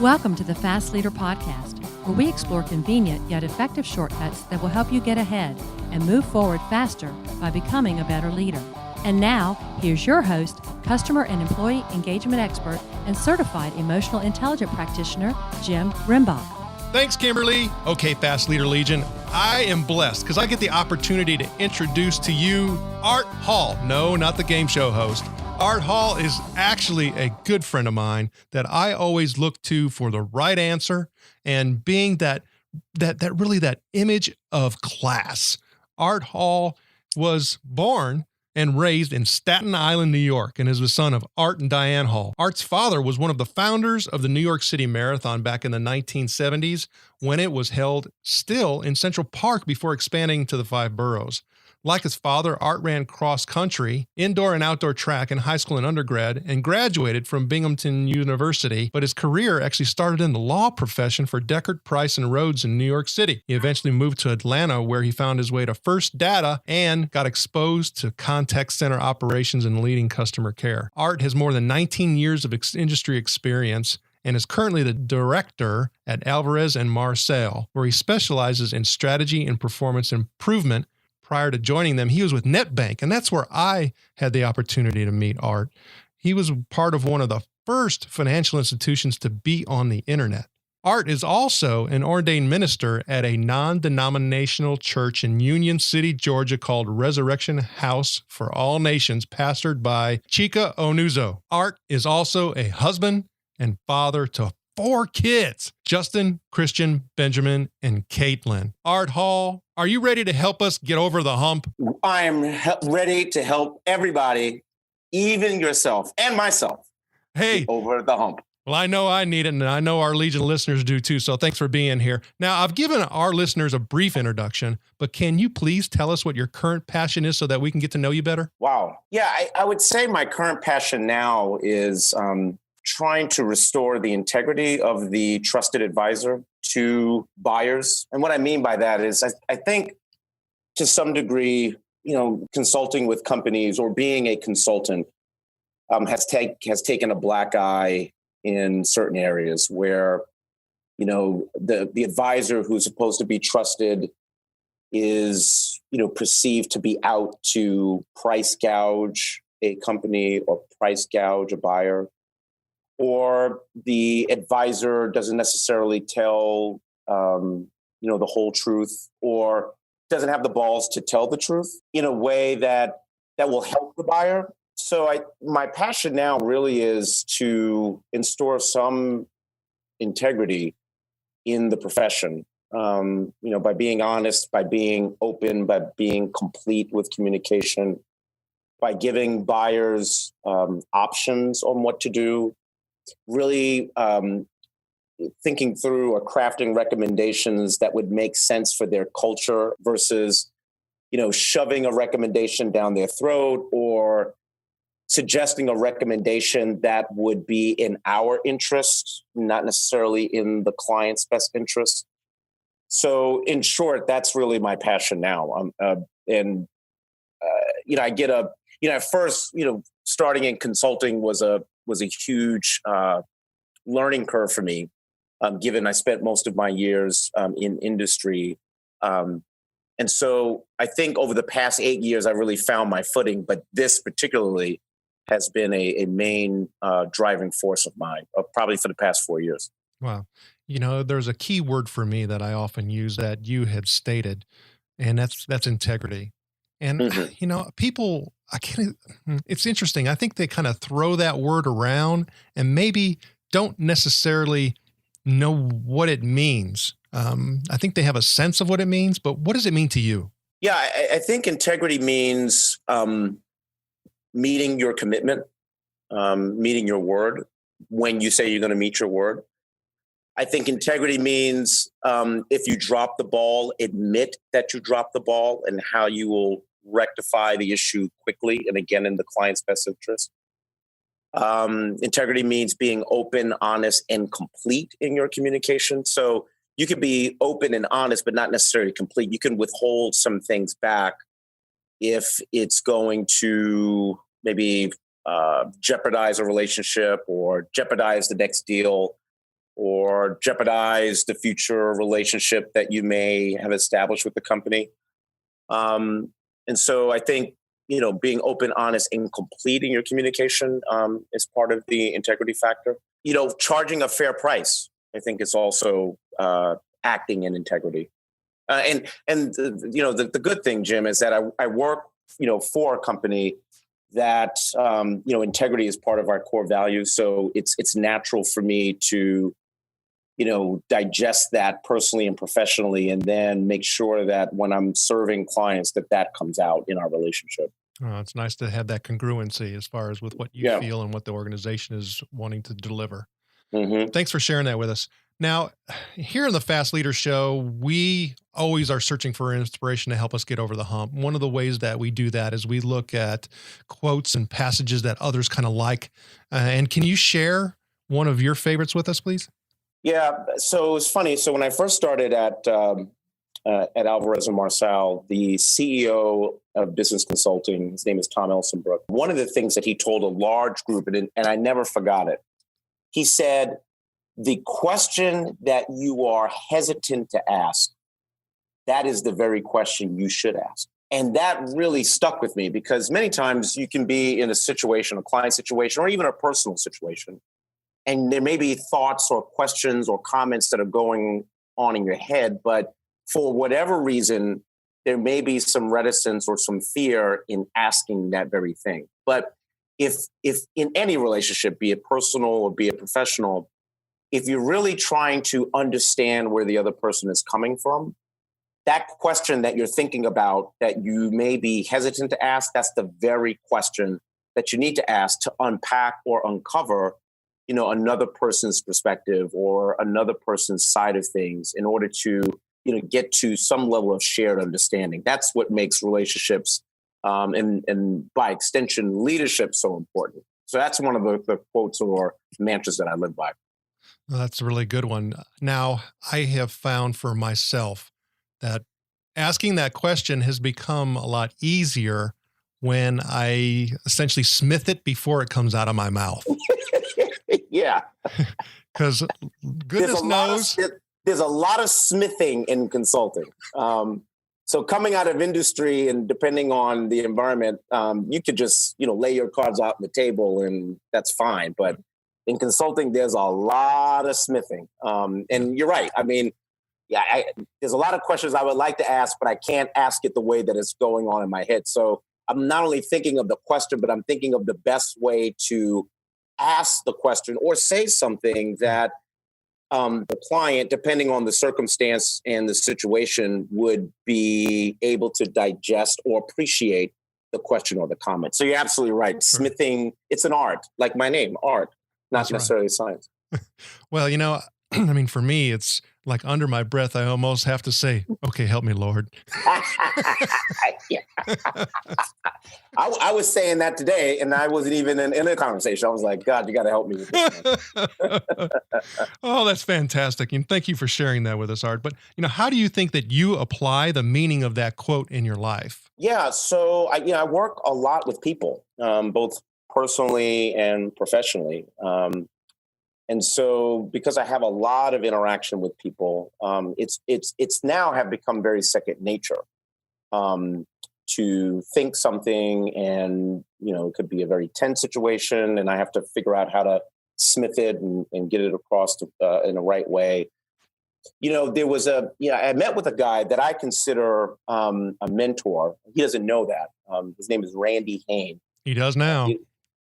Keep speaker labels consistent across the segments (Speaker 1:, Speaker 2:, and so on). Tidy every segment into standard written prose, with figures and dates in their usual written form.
Speaker 1: Welcome to the Fast Leader Podcast, where we explore convenient yet effective shortcuts that will help you get ahead and move forward faster by becoming a better leader. And now, here's your host, customer and employee engagement expert, and certified emotional intelligence practitioner, Jim Rimbach.
Speaker 2: Thanks, Kimberly. Okay, Fast Leader Legion, I am blessed because I get the opportunity to introduce to you Art Hall. No, not the game show host. Art Hall is actually a good friend of mine that I always look to for the right answer and being that image of class. Art Hall was born and raised in Staten Island, New York, and is the son of Art and Diane Hall. Art's father was one of the founders of the New York City Marathon back in the 1970s when it was held still in Central Park before expanding to the 5 boroughs. Like his father, Art ran cross-country, indoor and outdoor track in high school and undergrad, and graduated from Binghamton University, but his career actually started in the law profession for Deckard, Price, and Rhodes in New York City. He eventually moved to Atlanta, where he found his way to First Data and got exposed to contact center operations and leading customer care. Art has more than 19 years of industry experience and is currently the director at Alvarez & Marsal, where he specializes in strategy and performance improvement. Prior to joining them, he was with NetBank, and that's where I had the opportunity to meet Art. He was part of one of the first financial institutions to be on the internet. Art is also an ordained minister at a non-denominational church in Union City, Georgia called Resurrection House for All Nations, pastored by Chika Onuzo. Art is also a husband and father to 4 kids, Justin, Christian, Benjamin, and Caitlin. Art Hall, are you ready to help us get over the hump?
Speaker 3: I am ready to help everybody, even yourself and myself, get over the hump.
Speaker 2: Well, I know I need it, and I know our Legion listeners do too, so thanks for being here. Now, I've given our listeners a brief introduction, but can you please tell us what your current passion is so that we can get to know you better?
Speaker 3: Wow. Yeah, I would say my current passion now is trying to restore the integrity of the trusted advisor to buyers. And what I mean by that is I think to some degree, consulting with companies or being a consultant has taken a black eye in certain areas where, the advisor who's supposed to be trusted is, perceived to be out to price gouge a company or price gouge a buyer. Or the advisor doesn't necessarily tell, the whole truth, or doesn't have the balls to tell the truth in a way that will help the buyer. So my passion now really is to install some integrity in the profession, by being honest, by being open, by being complete with communication, by giving buyers options on what to do. Really thinking through or crafting recommendations that would make sense for their culture versus, shoving a recommendation down their throat or suggesting a recommendation that would be in our interest, not necessarily in the client's best interest. So in short, that's really my passion now. I get at first, starting in consulting was a huge learning curve for me, given I spent most of my years in industry. And so I think over the past 8 years, I really found my footing, but this particularly has been a main driving force of mine, probably for the past 4 years.
Speaker 2: Wow. There's a key word for me that I often use that you had stated, and that's integrity. And, people, it's interesting. I think they kind of throw that word around and maybe don't necessarily know what it means. I think they have a sense of what it means, but what does it mean to you?
Speaker 3: Yeah, I think integrity means meeting your commitment, meeting your word when you say you're going to meet your word. I think integrity means if you drop the ball, admit that you dropped the ball and how you will rectify the issue quickly and again in the client's best interest. Integrity means being open, honest, and complete in your communication. So you could be open and honest, but not necessarily complete. You can withhold some things back if it's going to maybe jeopardize a relationship or jeopardize the next deal. or jeopardize the future relationship that you may have established with the company. And so I think, being open, honest, and complete in your communication is part of the integrity factor. Charging a fair price, I think, is also acting in integrity. The good thing, Jim, is that I work, for a company that, integrity is part of our core values. So it's natural for me to, digest that personally and professionally, and then make sure that when I'm serving clients, that comes out in our relationship.
Speaker 2: It's nice to have that congruency as far as with what you feel and what the organization is wanting to deliver.
Speaker 3: Mm-hmm.
Speaker 2: Thanks for sharing that with us. Now, here in the Fast Leader Show, we always are searching for inspiration to help us get over the hump. One of the ways that we do that is we look at quotes and passages that others kind of like. And can you share one of your favorites with us, please?
Speaker 3: Yeah. So it's funny. So when I first started at Alvarez & Marsal, the CEO of business consulting, his name is Tom Elsenbrook. One of the things that he told a large group, and I never forgot it, he said, the question that you are hesitant to ask, that is the very question you should ask. And that really stuck with me, because many times you can be in a situation, a client situation, or even a personal situation, and there may be thoughts or questions or comments that are going on in your head, but for whatever reason, there may be some reticence or some fear in asking that very thing. But if in any relationship, be it personal or be it professional, if you're really trying to understand where the other person is coming from, that question that you're thinking about that you may be hesitant to ask, that's the very question that you need to ask to unpack or uncover, another person's perspective or another person's side of things in order to, get to some level of shared understanding. That's what makes relationships and by extension, leadership so important. So that's one of the quotes or mantras that I live by.
Speaker 2: Well, that's a really good one. Now, I have found for myself that asking that question has become a lot easier when I essentially smith it before it comes out of my mouth.
Speaker 3: Yeah.
Speaker 2: Because goodness knows.
Speaker 3: There's a lot of smithing in consulting. So coming out of industry and depending on the environment, you could just, lay your cards out on the table and that's fine. But in consulting, there's a lot of smithing. And you're right. I mean, there's a lot of questions I would like to ask, but I can't ask it the way that it's going on in my head. So I'm not only thinking of the question, but I'm thinking of the best way to ask the question or say something that the client, depending on the circumstance and the situation, would be able to digest or appreciate the question or the comment. So you're absolutely right. Smithing, it's an art, like my name, art, not That's necessarily science.
Speaker 2: Well, I mean, for me, it's like under my breath, I almost have to say, okay, help me, Lord. I was saying that today, and I wasn't even in a conversation. I was like, God, you got to help me with this. Oh, that's fantastic. And thank you for sharing that with us, Art. But, how do you think that you apply the meaning of that quote in your life?
Speaker 3: Yeah, so I work a lot with people, both personally and professionally. And so because I have a lot of interaction with people, it's now have become very second nature to think something, and, it could be a very tense situation and I have to figure out how to smith it and get it across in the right way. There was I met with a guy that I consider a mentor. He doesn't know that. His name is Randy Hain.
Speaker 2: He does now.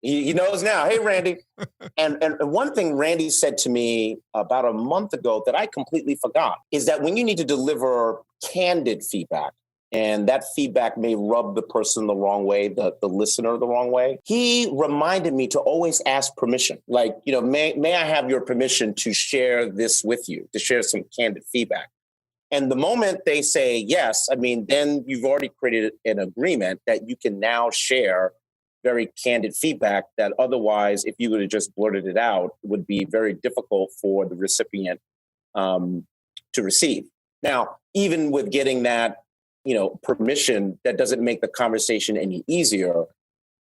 Speaker 3: He knows now. Hey, Randy. And one thing Randy said to me about a month ago that I completely forgot is that when you need to deliver candid feedback, and that feedback may rub the person the wrong way, the listener the wrong way, he reminded me to always ask permission. Like, may I have your permission to share this with you, to share some candid feedback? And the moment they say yes, then you've already created an agreement that you can now share very candid feedback that otherwise, if you would have just blurted it out, would be very difficult for the recipient to receive. Now, even with getting that, permission, that doesn't make the conversation any easier.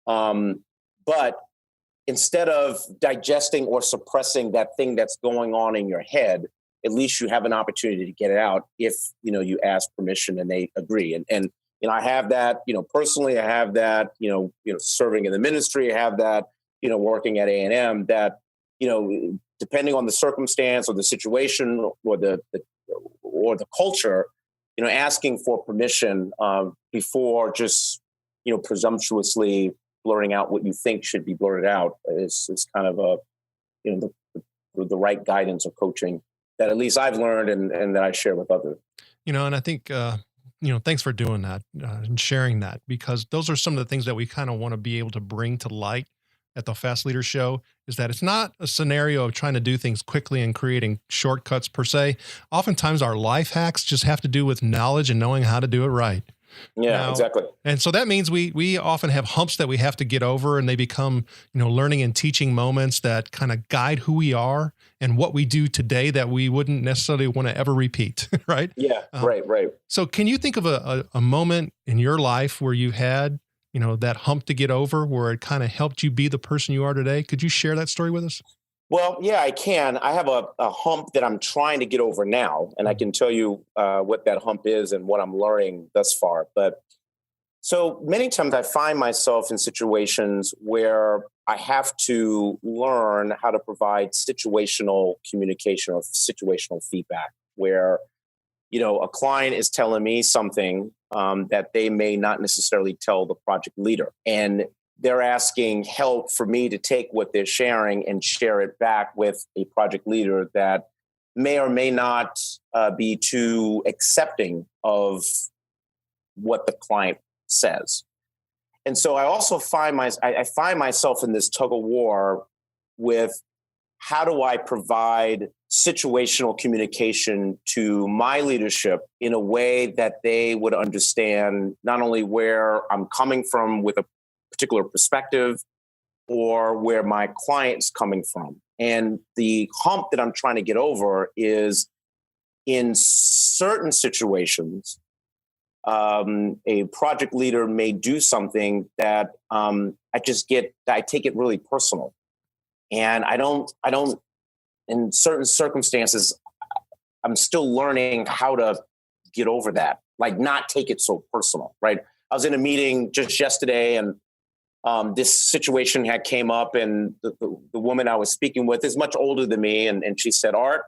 Speaker 3: But instead of digesting or suppressing that thing that's going on in your head, at least you have an opportunity to get it out if, you ask permission and they agree. And I have that, personally, I have that, serving in the ministry, I have that, working at A&M, that, depending on the circumstance or the situation or the culture, asking for permission before just, presumptuously blurting out what you think should be blurted out is kind of the right guidance or coaching that at least I've learned and that I share with others.
Speaker 2: And I think, thanks for doing that and sharing that, because those are some of the things that we kind of want to be able to bring to light at the Fast Leader Show, is that it's not a scenario of trying to do things quickly and creating shortcuts per se. Oftentimes our life hacks just have to do with knowledge and knowing how to do it right.
Speaker 3: Yeah, exactly.
Speaker 2: And so that means we often have humps that we have to get over, and they become, learning and teaching moments that kind of guide who we are and what we do today that we wouldn't necessarily want to ever repeat. Right.
Speaker 3: Yeah. Right.
Speaker 2: So can you think of a moment in your life where you had, that hump to get over, where it kind of helped you be the person you are today? Could you share that story with us?
Speaker 3: Well, yeah, I can. I have a hump that I'm trying to get over now, and I can tell you what that hump is and what I'm learning thus far. But so many times I find myself in situations where I have to learn how to provide situational communication or situational feedback, where, a client is telling me something that they may not necessarily tell the project leader. And they're asking help for me to take what they're sharing and share it back with a project leader that may or may not be too accepting of what the client says. And so I also find myself in this tug of war with, how do I provide situational communication to my leadership in a way that they would understand not only where I'm coming from with a particular perspective or where my client's coming from. And the hump that I'm trying to get over is, in certain situations, a project leader may do something that I take it really personal. And I don't, in certain circumstances, I'm still learning how to get over that, like not take it so personal, right? I was in a meeting just yesterday, and this situation had came up, and the woman I was speaking with is much older than me. And she said, "Art,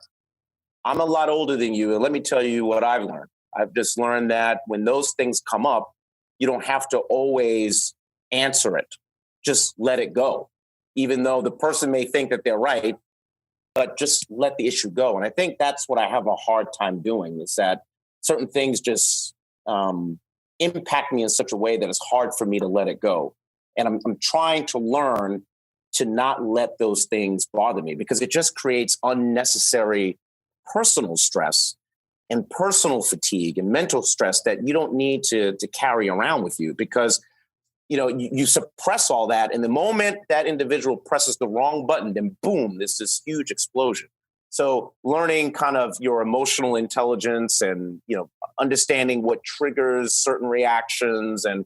Speaker 3: I'm a lot older than you. And let me tell you what I've learned. I've just learned that when those things come up, you don't have to always answer it. Just let it go. Even though the person may think that they're right, but just let the issue go." And I think that's what I have a hard time doing, is that certain things just impact me in such a way that it's hard for me to let it go. And I'm trying to learn to not let those things bother me, because it just creates unnecessary personal stress and personal fatigue and mental stress that you don't need to carry around with you, because you suppress all that. And the moment that individual presses the wrong button, then boom, there's this huge explosion. So learning kind of your emotional intelligence and, understanding what triggers certain reactions, and,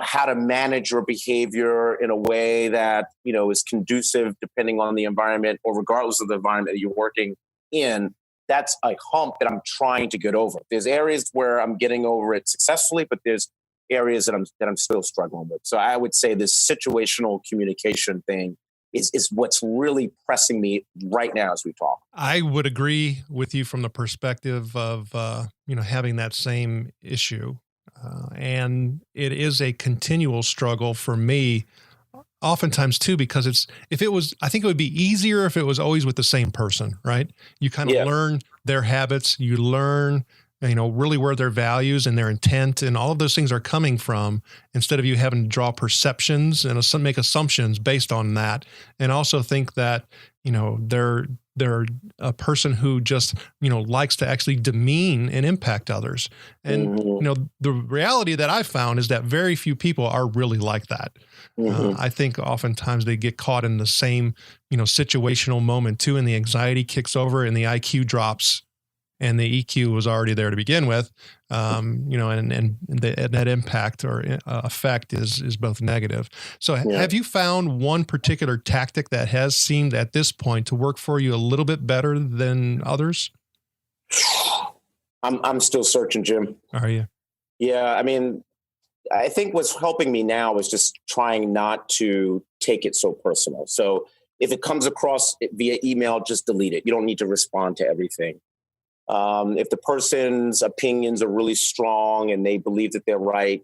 Speaker 3: how to manage your behavior in a way that, is conducive depending on the environment, or regardless of the environment that you're working in. That's a hump that I'm trying to get over. There's areas where I'm getting over it successfully, but there's areas that I'm still struggling with. So I would say this situational communication thing is what's really pressing me right now as we talk.
Speaker 2: I would agree with you from the perspective of, having that same issue. And it is a continual struggle for me, oftentimes too, because I think it would be easier if it was always with the same person, right? You kind of learn their habits, you learn, really where their values and their intent and all of those things are coming from, instead of you having to draw perceptions and make assumptions based on that. And also think that, they're a person who just, likes to actually demean and impact others. And, the reality that I've found is that very few people are really like that. I think oftentimes they get caught in the same, situational moment too, and the anxiety kicks over and the IQ drops. and the EQ was already there to begin with, and the net impact or effect is both negative. So have you found one particular tactic that has seemed at this point to work for you a little bit better than others?
Speaker 3: I'm still searching, Jim.
Speaker 2: Are you?
Speaker 3: Yeah. I mean, I think what's helping me now is just trying not to take it so personal. So if it comes across via email, just delete it. You don't need to respond to everything. If the person's opinions are really strong and they believe that they're right,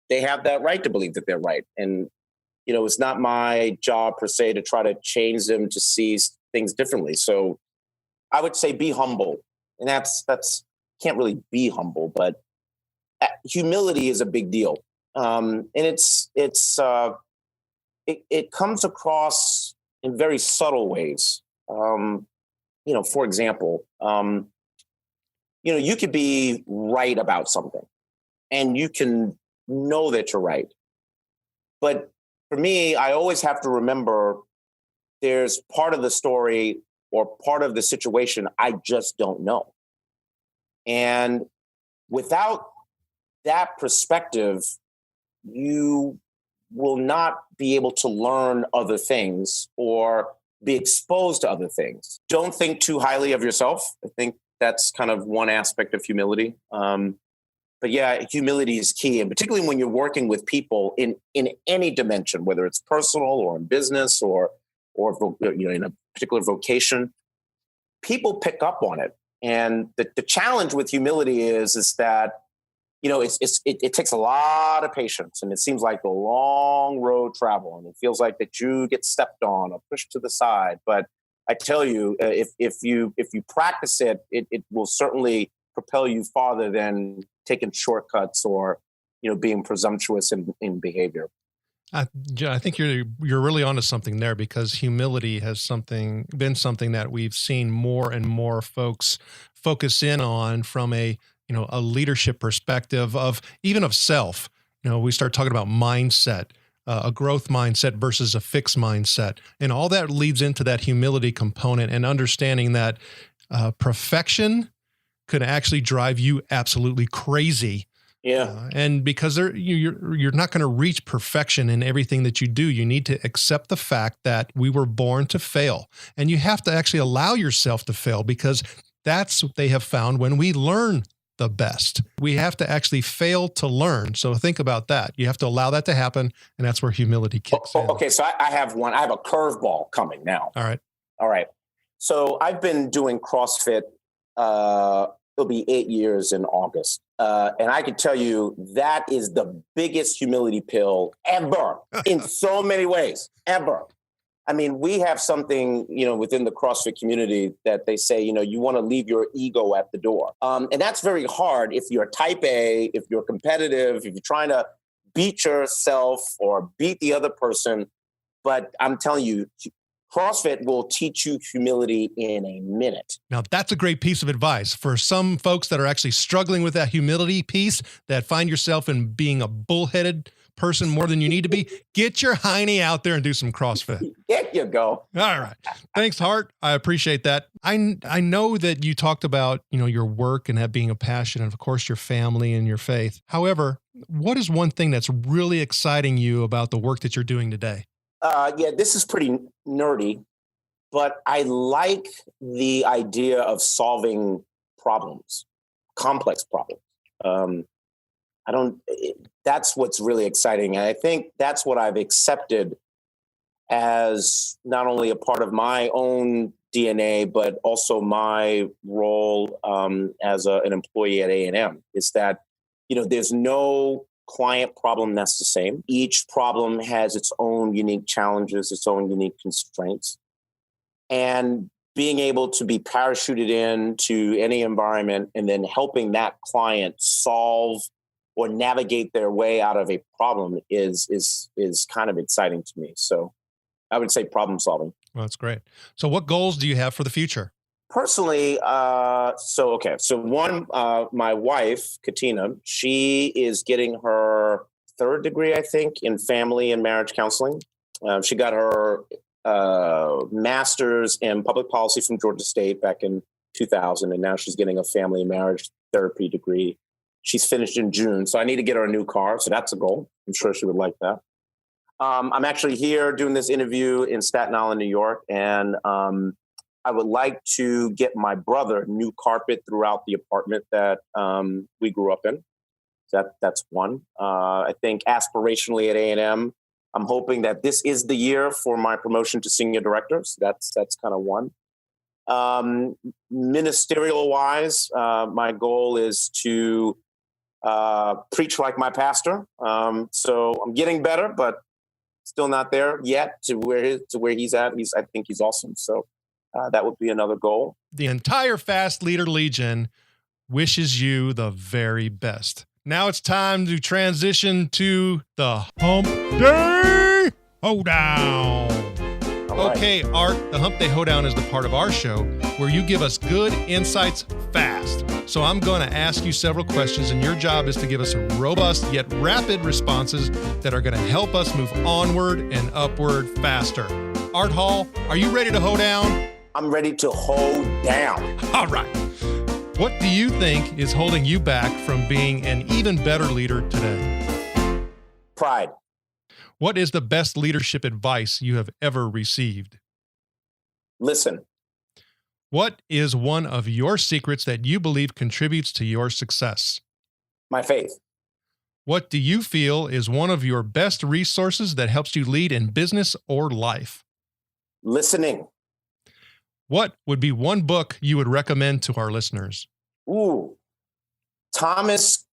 Speaker 3: they have that right to believe that they're right. And, it's not my job per se to try to change them to see things differently. So I would say be humble. And that's can't really be humble, but humility is a big deal. And it comes across in very subtle ways. For example, you could be right about something and you can know that you're right. But for me, I always have to remember there's part of the story or part of the situation I just don't know. And without that perspective, you will not be able to learn other things or be exposed to other things. Don't think too highly of yourself. I think that's kind of one aspect of humility. But yeah, humility is key. And particularly when you're working with people in any dimension, whether it's personal or in business or in a particular vocation, people pick up on it. And the challenge with humility is that, it takes a lot of patience, and it seems like a long road travel, and it feels like that you get stepped on or pushed to the side. But I tell you, if you practice it, it will certainly propel you farther than taking shortcuts or, being presumptuous in behavior.
Speaker 2: I think you're really onto something there, because humility has been something that we've seen more and more folks focus in on from a leadership perspective of self. We start talking about mindset, a growth mindset versus a fixed mindset, and all that leads into that humility component and understanding that perfection could actually drive you absolutely crazy.
Speaker 3: Yeah.
Speaker 2: And because you're not going to reach perfection in everything that you do, you need to accept the fact that we were born to fail, and you have to actually allow yourself to fail, because that's what they have found when we learn the best. We have to actually fail to learn. So think about that. You have to allow that to happen, and that's where humility kicks in.
Speaker 3: Okay, so I have one. I have a curveball coming now.
Speaker 2: All
Speaker 3: right. So I've been doing CrossFit. It'll be 8 years in August. And I can tell you that is the biggest humility pill ever in so many ways, ever. I mean, we have something, within the CrossFit community that they say, you want to leave your ego at the door. And that's very hard if you're type A, if you're competitive, if you're trying to beat yourself or beat the other person. But I'm telling you, CrossFit will teach you humility in a minute.
Speaker 2: Now, that's a great piece of advice for some folks that are actually struggling with that humility piece, that find yourself in being a bullheaded person more than you need to be. Get your hiney out there and do some CrossFit.
Speaker 3: There you go.
Speaker 2: All right. Thanks, Hart. I appreciate that. I know that you talked about, your work and that being a passion, and of course your family and your faith. However, what is one thing that's really exciting you about the work that you're doing today?
Speaker 3: This is pretty nerdy, but I like the idea of solving problems, complex problems. That's what's really exciting. And I think that's what I've accepted as not only a part of my own DNA, but also my role as an employee at A&M, is that, there's no client problem that's the same. Each problem has its own unique challenges, its own unique constraints. And being able to be parachuted into any environment and then helping that client solve or navigate their way out of a problem is kind of exciting to me. So I would say problem solving.
Speaker 2: Well, that's great. So what goals do you have for the future?
Speaker 3: Personally, so one, my wife, Katina, she is getting her third degree, I think, in family and marriage counseling. She got her master's in public policy from Georgia State back in 2000, and now she's getting a family and marriage therapy degree. She's finished in June, so I need to get her a new car. So that's a goal. I'm sure she would like that. I'm actually here doing this interview in Staten Island, New York, and I would like to get my brother new carpet throughout the apartment that we grew up in. That's one. I think aspirationally at A&M, I'm hoping that this is the year for my promotion to senior director. So that's kind of one. Ministerial wise, my goal is to preach like my pastor. So I'm getting better, but still not there yet to where he's at. I think he's awesome. So that would be another goal.
Speaker 2: The entire Fast Leader Legion wishes you the very best. Now it's time to transition to the Hump Day Hoedown.
Speaker 3: Right.
Speaker 2: Okay, Art, the Hump Day Hoedown is the part of our show where you give us good insights fast. So I'm going to ask you several questions, and your job is to give us robust yet rapid responses that are going to help us move onward and upward faster. Art Hall, are you ready to hoe down?
Speaker 3: I'm ready to hoe down.
Speaker 2: All right. What do you think is holding you back from being an even better leader today?
Speaker 3: Pride.
Speaker 2: What is the best leadership advice you have ever received?
Speaker 3: Listen.
Speaker 2: What is one of your secrets that you believe contributes to your success?
Speaker 3: My faith.
Speaker 2: What do you feel is one of your best resources that helps you lead in business or life?
Speaker 3: Listening.
Speaker 2: What would be one book you would recommend to our listeners?
Speaker 3: Ooh. Thomas,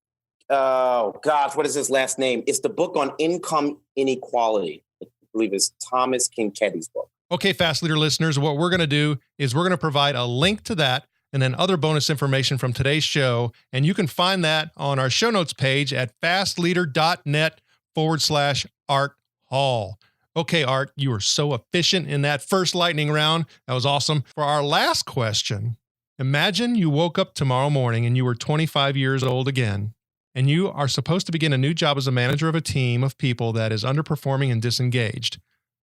Speaker 3: what is his last name? It's the book on income inequality. I believe it's Thomas Kinketty's book.
Speaker 2: Okay, Fast Leader listeners, what we're going to do is we're going to provide a link to that and then other bonus information from today's show. And you can find that on our show notes page at fastleader.net/Art Hall. Okay, Art, you were so efficient in that first lightning round. That was awesome. For our last question, imagine you woke up tomorrow morning and you were 25 years old again, and you are supposed to begin a new job as a manager of a team of people that is underperforming and disengaged.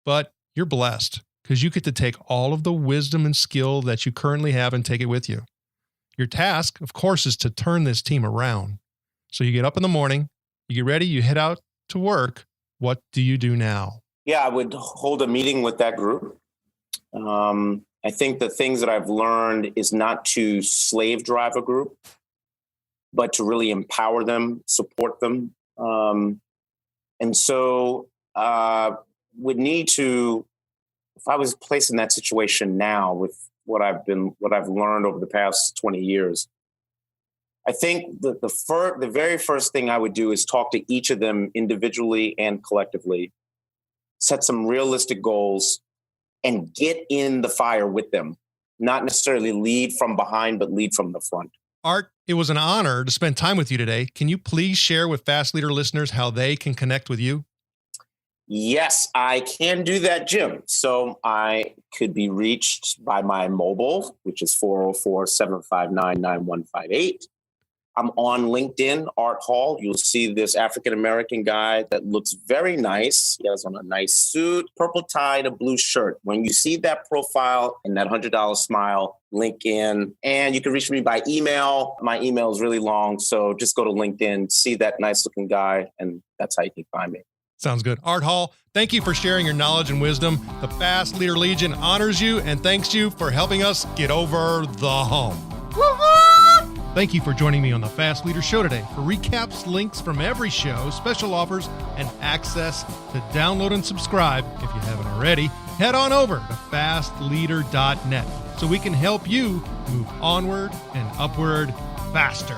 Speaker 2: But you're blessed because you get to take all of the wisdom and skill that you currently have and take it with you. Your task, of course, is to turn this team around. So you get up in the morning, you get ready, you head out to work. What do you do now?
Speaker 3: Yeah, I would hold a meeting with that group. I think the things that I've learned is not to slave drive a group, but to really empower them, support them. And so would need to, if I was placed in that situation now with what I've learned over the past 20 years, I think that the very first thing I would do is talk to each of them individually and collectively, set some realistic goals, and get in the fire with them. Not necessarily lead from behind, but lead from the front.
Speaker 2: Art, it was an honor to spend time with you today. Can you please share with Fast Leader listeners how they can connect with you?
Speaker 3: Yes, I can do that, Jim. So I could be reached by my mobile, which is 404-759-9158. I'm on LinkedIn, Art Hall. You'll see this African-American guy that looks very nice. He has on a nice suit, purple tie, and a blue shirt. When you see that profile and that $100 smile, link in. And you can reach me by email. My email is really long, so just go to LinkedIn, see that nice-looking guy, and that's how you can find me.
Speaker 2: Sounds good. Art Hall, thank you for sharing your knowledge and wisdom. The Fast Leader Legion honors you and thanks you for helping us get over the hump. Thank you for joining me on the Fast Leader Show today. For recaps, links from every show, special offers, and access to download and subscribe, if you haven't already, head on over to fastleader.net so we can help you move onward and upward faster.